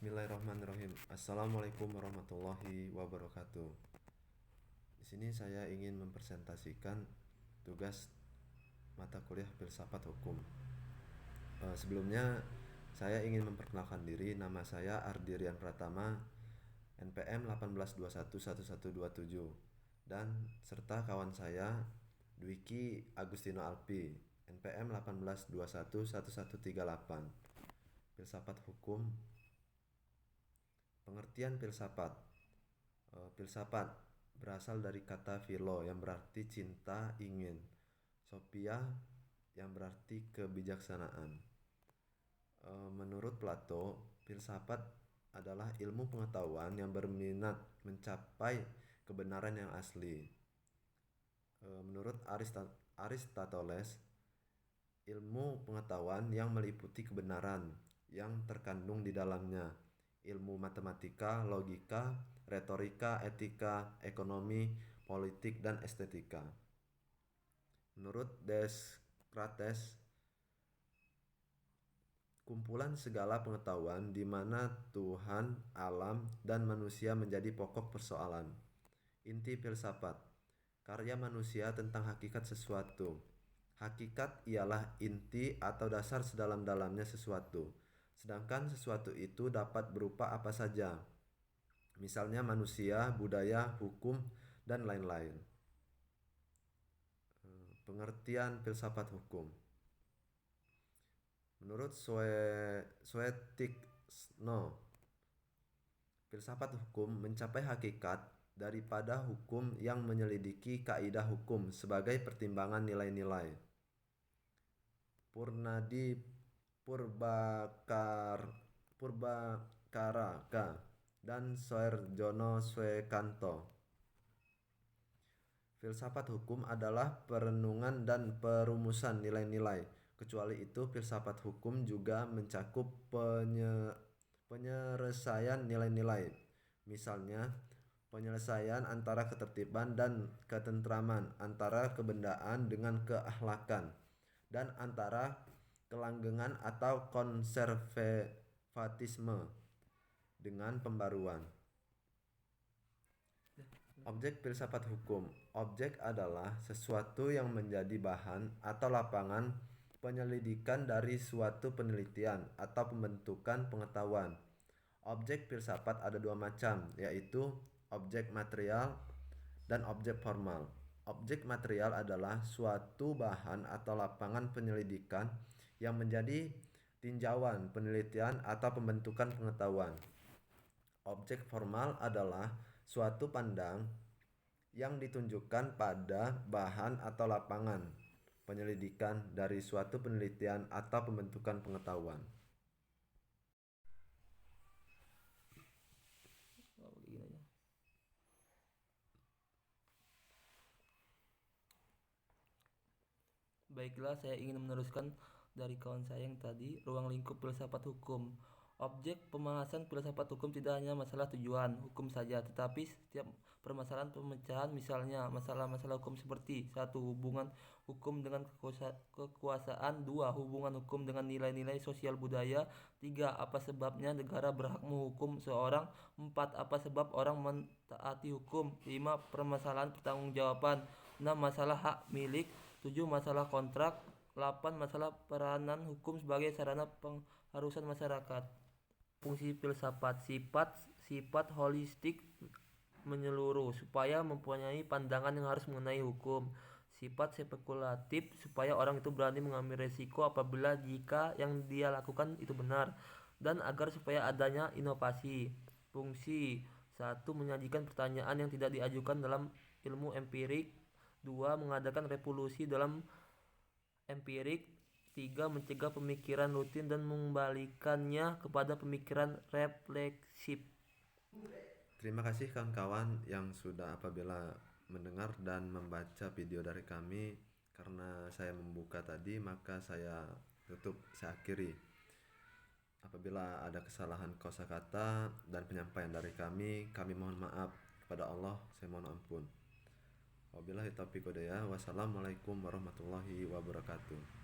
Bismillahirrahmanirrahim. Assalamualaikum warahmatullahi wabarakatuh. Di sini saya ingin mempresentasikan tugas mata kuliah Filsafat Hukum. Sebelumnya saya ingin memperkenalkan diri. Nama saya Ardirian Pratama, NPM 18211127, dan serta kawan saya Dwiki Agustino Alpi, NPM 18211138. Filsafat Hukum. Pengertian filsafat. Filsafat berasal dari kata philo yang berarti cinta, ingin. Sophia yang berarti kebijaksanaan. Menurut Plato, filsafat adalah ilmu pengetahuan yang berminat mencapai kebenaran yang asli. Menurut Aristoteles, ilmu pengetahuan yang meliputi kebenaran yang terkandung di dalamnya, ilmu matematika, logika, retorika, etika, ekonomi, politik, dan estetika. Menurut Descartes, kumpulan segala pengetahuan di mana Tuhan, alam, dan manusia menjadi pokok persoalan. Inti filsafat, karya manusia tentang hakikat sesuatu. Hakikat ialah inti atau dasar sedalam-dalamnya sesuatu. Sedangkan sesuatu itu dapat berupa apa saja, misalnya manusia, budaya, hukum, dan lain-lain. Pengertian filsafat hukum. Menurut Suetikno, filsafat hukum mencapai hakikat daripada hukum yang menyelidiki kaidah hukum sebagai pertimbangan nilai-nilai. Purbakaraka dan Soerjono Suekanto. Filsafat hukum adalah perenungan dan perumusan nilai-nilai. Kecuali itu, filsafat hukum juga mencakup penyelesaian nilai-nilai. Misalnya, penyelesaian antara ketertiban dan ketentraman, antara kebendaan dengan keakhlakan, dan antara kelanggengan atau konservatisme dengan pembaruan. Objek filsafat hukum. Objek adalah sesuatu yang menjadi bahan atau lapangan penyelidikan dari suatu penelitian atau pembentukan pengetahuan. Objek filsafat ada dua macam, yaitu objek material dan objek formal. Objek material adalah suatu bahan atau lapangan penyelidikan yang menjadi tinjauan penelitian atau pembentukan pengetahuan. Objek formal adalah suatu pandang yang ditunjukkan pada bahan atau lapangan penyelidikan dari suatu penelitian atau pembentukan pengetahuan. Baiklah, saya ingin meneruskan dari kawan saya yang tadi, ruang lingkup filsafat hukum. Objek pembahasan filsafat hukum tidak hanya masalah tujuan hukum saja, tetapi setiap permasalahan pemecahan, misalnya masalah-masalah hukum seperti: 1. Hubungan hukum dengan kekuasaan. 2. Hubungan hukum dengan nilai-nilai sosial budaya. 3. Apa sebabnya negara berhak menghukum seorang. 4. Apa sebab orang mentaati hukum. 5. Permasalahan pertanggungjawaban. 6. Masalah hak milik. 7. Masalah kontrak. 8. Masalah peranan hukum sebagai sarana pengharusan masyarakat. Fungsi filsafat: sifat holistik menyeluruh, supaya mempunyai pandangan yang harus mengenai hukum. Sifat spekulatif, supaya orang itu berani mengambil resiko apabila jika yang dia lakukan itu benar, dan agar supaya adanya inovasi. Fungsi: 1. Menyajikan pertanyaan yang tidak diajukan dalam ilmu empirik. 2. Mengadakan revolusi dalam empirik. 3. Mencegah pemikiran rutin dan mengembalikannya kepada pemikiran refleksif. Terima kasih kawan-kawan yang sudah apabila mendengar dan membaca video dari kami. Karena saya membuka tadi, maka saya akhiri. Apabila ada kesalahan kosakata dan penyampaian dari kami mohon maaf. Kepada Allah saya mohon ampun. Wabillahi taufiq wal hidayah. Wassalamualaikum warahmatullahi wabarakatuh.